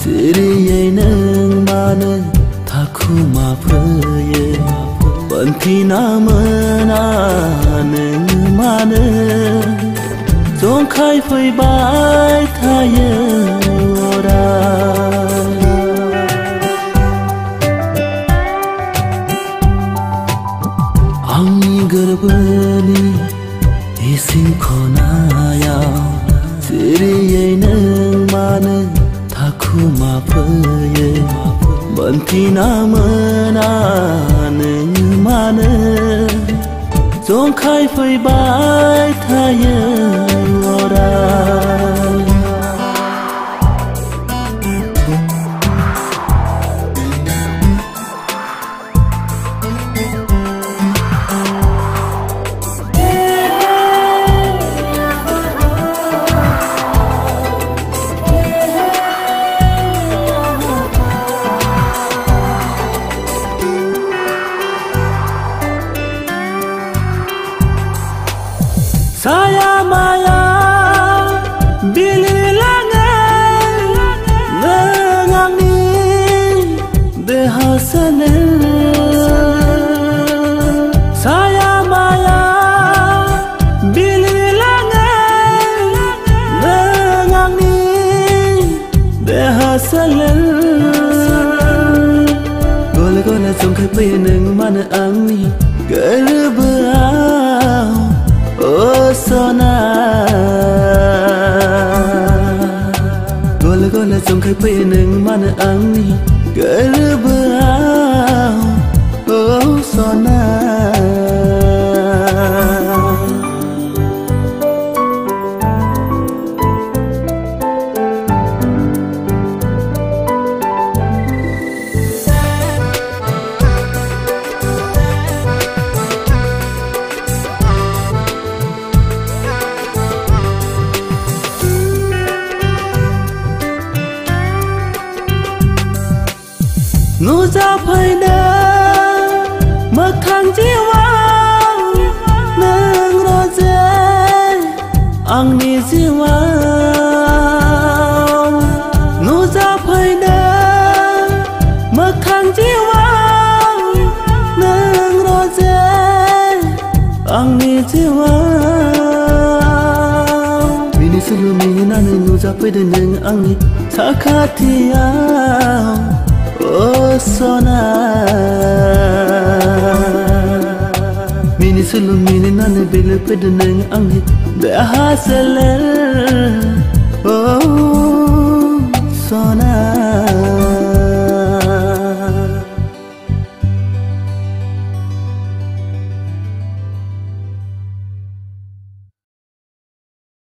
Siri nang mana thaku ma phye Banthi na mana nang mana Zong khai phơi bai thaye ora Angni garbani isin khona ya Siri nang mana thaku ma phye Banthi na mana nang mana Zong khai phơi bai thaye ora Saya maya bili langai ngang ni behasane Saya maya bili langai ngang ni behasane Gol gol song khai pe nang mana ang ni gerbau Oh sona Gola gola song khai pe nang mana ang ni gerbau Oh sona Nu ra phai da mak thang jiwa nang ro je ang ni jiwa Nu ra phai da mak thang jiwa nang ro je ang ni jiwa Bini sulu mi na nu ra phai da nang ang ni sakhatia Oh sona Mini sulu mini nane bela pedeneng angit Behasele Oh sona